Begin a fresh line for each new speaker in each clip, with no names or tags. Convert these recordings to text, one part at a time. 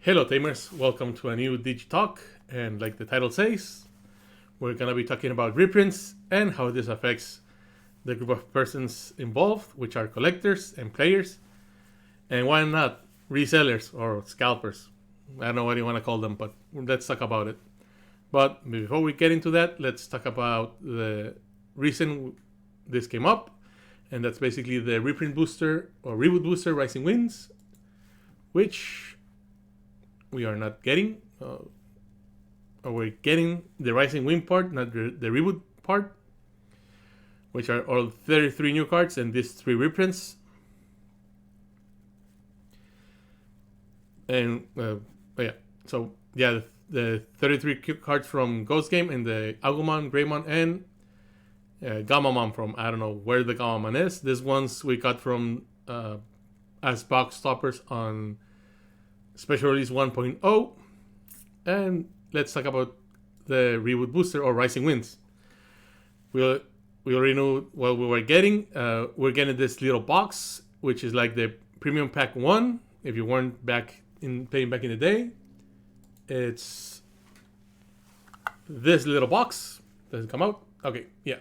Hello Tamers, welcome to a new Digi Talk, and like the title says, we're gonna be talking about reprints and how this affects the group of persons involved, which are collectors and players, and why not resellers or scalpers. I don't know what you want to call them, but let's talk about it. But before we get into that, let's talk about the reason this came up, and that's basically the reprint booster or reboot booster Rising Winds, which we are not getting, or we're getting the Rising Wind part, not the reboot part, which are all 33 new cards and these 3 reprints. And the 33 cards from Ghost Game and the Agumon, Greymon, and Gamamon from I don't know where the Gamamon is. These ones we got from as box stoppers on Special Release 1.0. And let's talk about the reboot booster or Rising Winds. We already know what we were getting. We're getting this little box, which is like the Premium Pack 1. If you weren't playing back in the day, it's this little box. Does it come out? Okay, yeah.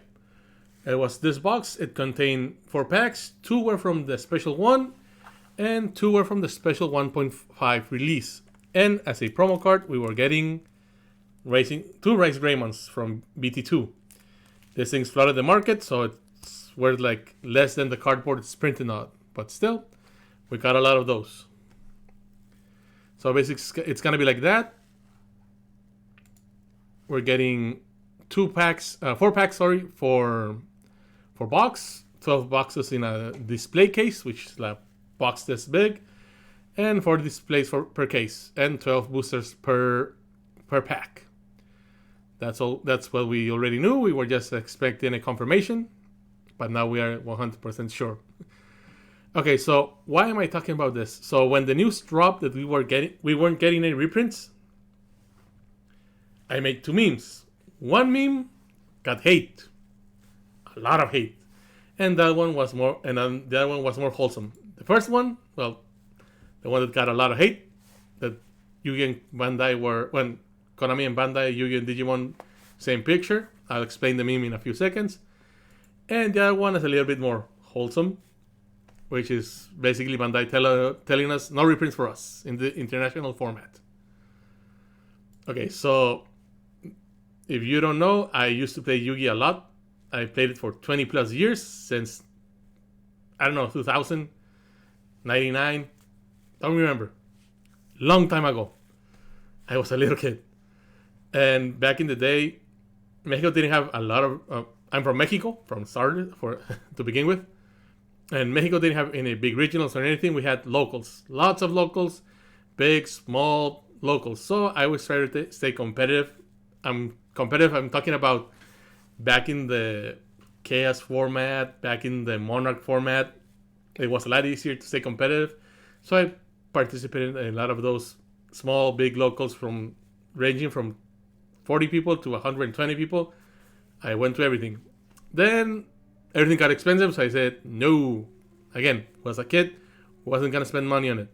It was this box. It contained 4 packs. 2 were from the Special 1, and 2 were from the Special 1.5 release. And as a promo card, we were getting 2 Rice Greymons from BT2. This thing's flooded the market, so it's worth like less than the cardboard it's printed on. But still, we got a lot of those. So basically, it's gonna be like that. We're getting 4 packs, for box. 12 boxes in a display case, which is like box this big, and 4 displays per case, and 12 boosters per pack. That's all. That's what we already knew. We were just expecting a confirmation, but now we are 100% sure. Okay, so why am I talking about this? So when the news dropped that we weren't getting any reprints, I made 2 memes. One meme got hate, a lot of hate, and the other one was more wholesome. The first one, the one that got a lot of hate, that Yu-Gi and Bandai when Konami and Bandai, Yu-Gi and Digimon, same picture. I'll explain the meme in a few seconds. And the other one is a little bit more wholesome, which is basically Bandai telling us no reprints for us in the international format. Okay, so if you don't know, I used to play Yu-Gi a lot. I played it for 20 plus years, since, 2000, 99, don't remember. Long time ago. I was a little kid. And back in the day, Mexico didn't have a lot of... I'm from Mexico, to begin with. And Mexico didn't have any big regionals or anything. We had locals. Lots of locals. Big, small locals. So I always try to stay competitive. I'm talking about back in the Chaos format, back in the Monarch format. It was a lot easier to stay competitive. So I participated in a lot of those small, big locals ranging from 40 people to 120 people. I went to everything. Then everything got expensive, so I said no. Again, was a kid, wasn't gonna spend money on it.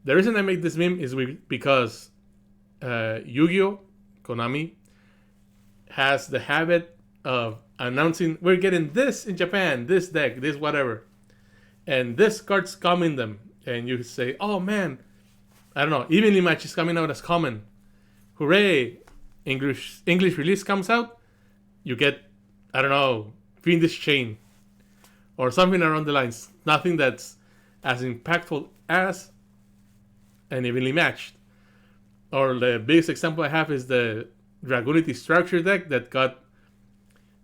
The reason I made this meme is because Yu-Gi-Oh! Konami has the habit of announcing, we're getting this in Japan, this deck, this whatever, and this card's come in them, and you say, oh man, I don't know, Evenly Match is coming out as common, hooray. English release comes out, you get, I don't know, Fiendish Chain or something around the lines. Nothing that's as impactful as an Evenly Matched. Or the biggest example I have is the Dragunity Structure deck that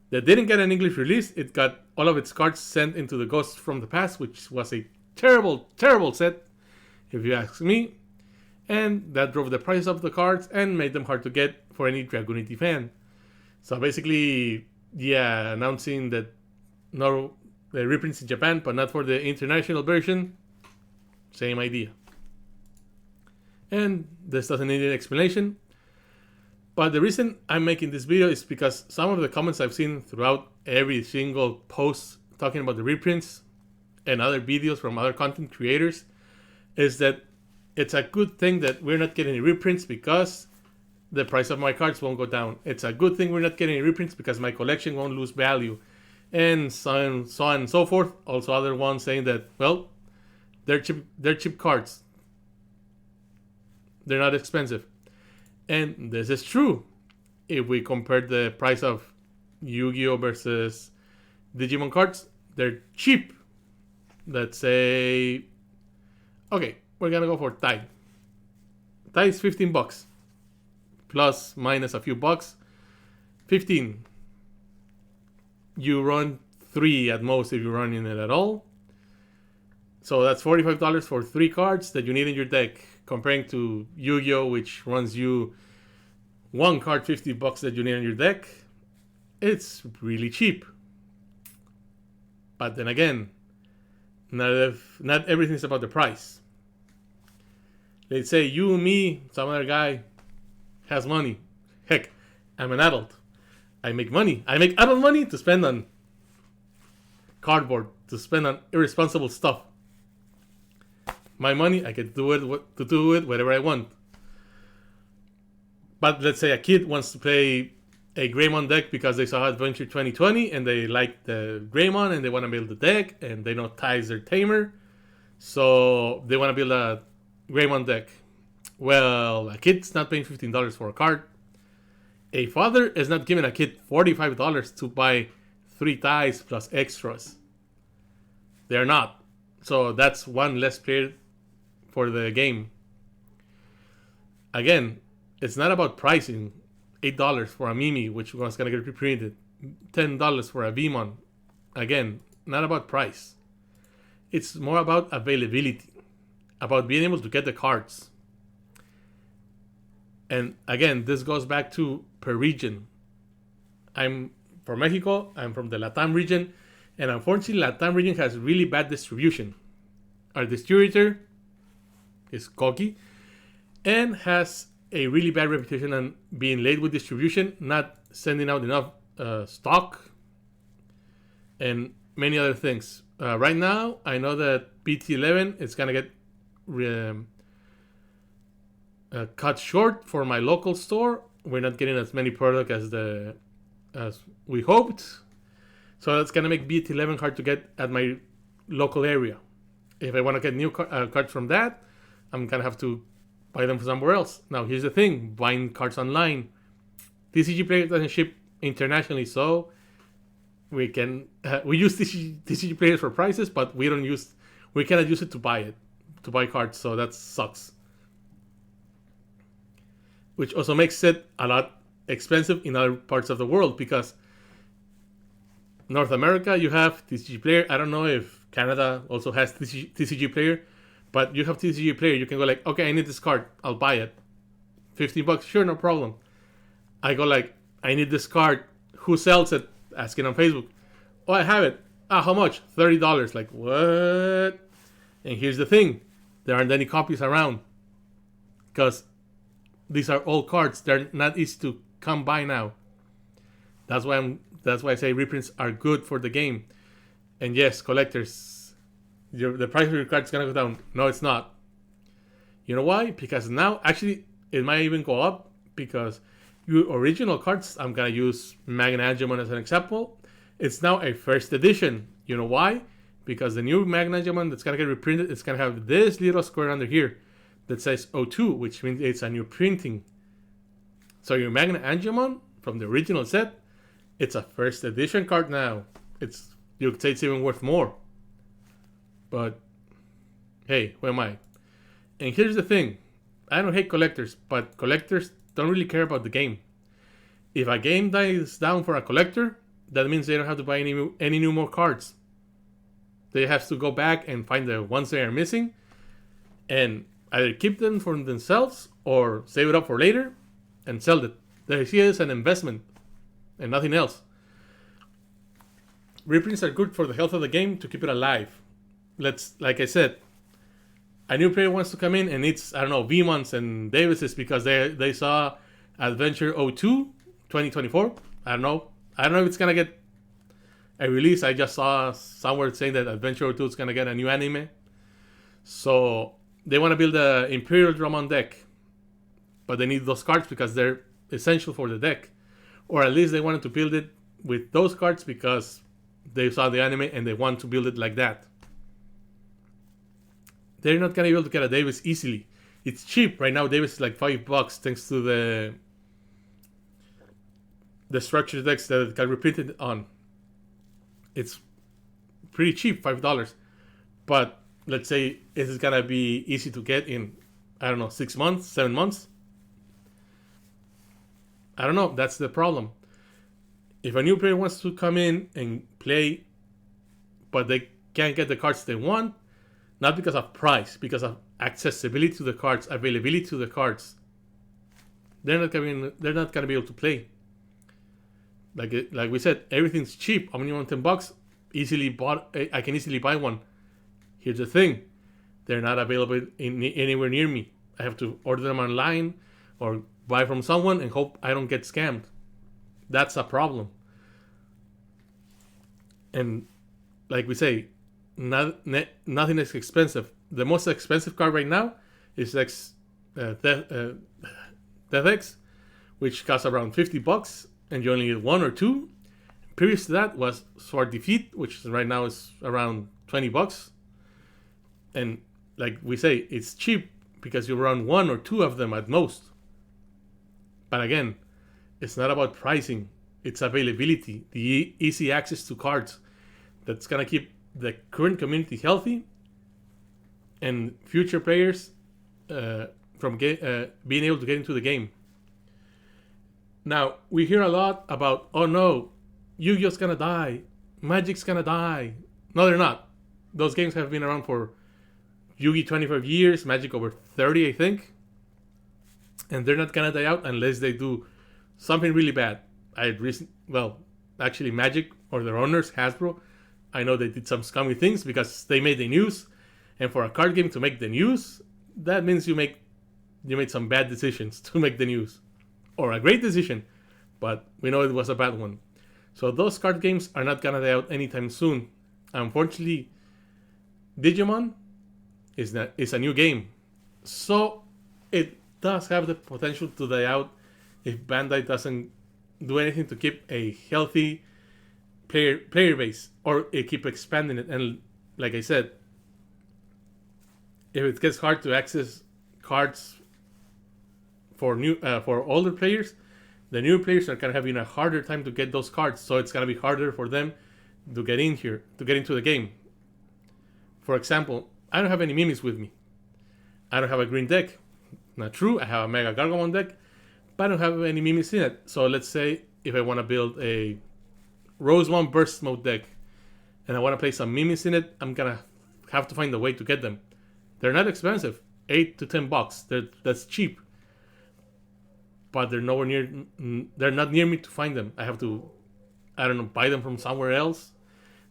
didn't get an English release. It got all of its cards sent into the Ghosts from the Past, which was a terrible, terrible set, if you ask me. And that drove the price of the cards and made them hard to get for any Dragunity fan. So basically, announcing that no, the reprints in Japan, but not for the international version, same idea. And this doesn't need an explanation. But the reason I'm making this video is because some of the comments I've seen throughout every single post talking about the reprints and other videos from other content creators is that it's a good thing that we're not getting any reprints because the price of my cards won't go down. It's a good thing we're not getting any reprints because my collection won't lose value. And so on and so forth. Also other ones saying that, well, they're cheap cards. They're not expensive. And this is true. If we compare the price of Yu-Gi-Oh versus Digimon cards, they're cheap. Let's say, okay, we're gonna go for Tide. Tide is $15. Plus, minus a few bucks. 15. You run 3 at most if you're running it at all. So that's $45 for 3 cards that you need in your deck. Comparing to Yu-Gi-Oh, which runs you 1 card, $50 that you need in your deck. It's really cheap. But then again, not everything is about the price. Let's say you, me, some other guy has money. Heck, I'm an adult. I make money. I make adult money to spend on cardboard, to spend on irresponsible stuff. My money, I can do it whatever I want. But let's say a kid wants to play a Greymon deck because they saw Adventure 2020 and they like the Greymon and they want to build the deck and they know Ty's their tamer. So they want to build a Greymon deck. Well, a kid's not paying $15 for a card. A father is not giving a kid $45 to buy 3 ties plus extras. They're not. So that's one less player for the game. Again, it's not about pricing. $8 for a Mimi, which was going to get reprinted. $10 for a Vmon. Again, not about price. It's more about availability. About being able to get the cards. And again, this goes back to per region. I'm from Mexico. I'm from the Latam region. And unfortunately, Latam region has really bad distribution. Our distributor is Koki and has a really bad reputation on being late with distribution, not sending out enough stock, and many other things. Right now, I know that BT11 is going to get cut short for my local store. We're not getting as many product as we hoped. So that's going to make BT11 hard to get at my local area. If I want to get new cards from that, I'm going to have to buy them from somewhere else. Now, here's the thing. Buying cards online. TCG Player doesn't ship internationally, so we use TCG Players for prices, but we cannot use it to buy cards, so that sucks. Which also makes it a lot expensive in other parts of the world, because North America, you have TCG Player. I don't know if Canada also has TCG Player, but you have TCG Player. You can go like, okay, I need this card. I'll buy it. $15, sure, no problem. I go like, I need this card. Who sells it? Asking on Facebook. Oh, I have it. How much? $30. Like, what? And here's the thing. There aren't any copies around. Because these are old cards. They're not easy to come by now. That's why I say reprints are good for the game. And yes, collectors, the price of your card is going to go down. No, it's not. You know why? Because now, actually, it might even go up, because your original cards, I'm going to use Magna-Angemon as an example, it's now a first edition. You know why? Because the new Magna-Angemon that's going to get reprinted, it's going to have this little square under here that says O2, which means it's a new printing. So your Magna-Angemon from the original set, it's a first edition card now. You could say it's even worth more. But hey, who am I? And here's the thing. I don't hate collectors, but collectors don't really care about the game. If a game dies down for a collector, that means they don't have to buy any new more cards. They have to go back and find the ones they are missing and either keep them for themselves or save it up for later and sell it. The idea is an investment and nothing else. Reprints are good for the health of the game to keep it alive. Like I said, a new player wants to come in and it's, I don't know, Vmons and Davises because they saw Adventure 02 2024. I don't know if it's going to get a release. I just saw somewhere saying that Adventure 02 is going to get a new anime. So they want to build a Imperial Dramon deck, but they need those cards because they're essential for the deck. Or at least they wanted to build it with those cards because they saw the anime and they want to build it like that. They're not going to be able to get a Davis easily. It's cheap. Right now, Davis is like $5 thanks to the structure decks that it got reprinted on. It's pretty cheap, $5. But let's say this is going to be easy to get in, I don't know, 6 months, 7 months. I don't know. That's the problem. If a new player wants to come in and play, but they can't get the cards they want, not because of price, because of accessibility to the cards, availability to the cards, they're not gonna be able to play. Like we said, everything's cheap. Omnimon $10, easily bought. I can easily buy one. Here's the thing: they're not available anywhere near me. I have to order them online or buy from someone and hope I don't get scammed. That's a problem. And like we say, nothing is expensive. The most expensive card right now is Death X, which costs around $50, and you only get one or two. Previous to that was Sword Defeat, which right now is around $20. And like we say, it's cheap because you run one or two of them at most. But again, it's not about pricing. It's availability, the easy access to cards that's going to keep the current community healthy and future players from being able to get into the game. Now, we hear a lot about, oh no, Yu-Gi-Oh's going to die. Magic's going to die. No, they're not. Those games have been around for Yu-Gi 25 years, Magic over 30, I think. And they're not going to die out unless they do something really bad. Actually Magic or their owners, Hasbro, I know they did some scummy things because they made the news. And for a card game to make the news, that means you made some bad decisions to make the news. Or a great decision, but we know it was a bad one. So those card games are not gonna die out anytime soon. Unfortunately, Digimon is a new game. So it does have the potential to die out if Bandai doesn't do anything to keep a healthy player base, or keep expanding it. And like I said, if it gets hard to access cards for older players, the new players are kind of having a harder time to get those cards. So it's gonna be harder for them to get in here, to get into the game. For example, I don't have any Mimis with me. I don't have a green deck. Not true. I have a Mega Gargomon deck, but I don't have any Mimis in it. So let's say if I want to build a Rose 1 Burst Mode deck and I want to play some Mimis in it, I'm gonna have to find a way to get them. They're not expensive, $8 to $10. That's cheap, but they're nowhere near. They're not near me to find them. I have to, buy them from somewhere else.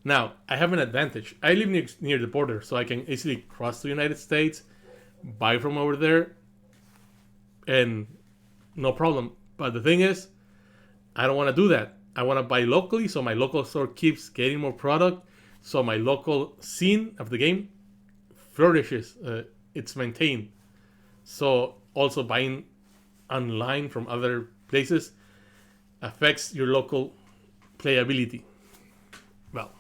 Now I have an advantage. I live near the border, so I can easily cross the United States, buy from over there, and no problem. But the thing is, I don't want to do that. I want to buy locally, so my local store keeps getting more product, so my local scene of the game flourishes. It's maintained. So also buying online from other places affects your local playability. Well,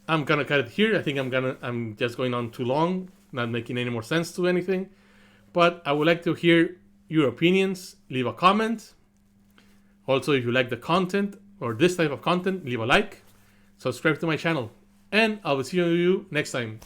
I'm gonna cut it here. I think I'm just going on too long, not making any more sense to anything. But I would like to hear your opinions. Leave a comment. Also, if you like the content or this type of content, leave a like, subscribe to my channel, and I will see you next time.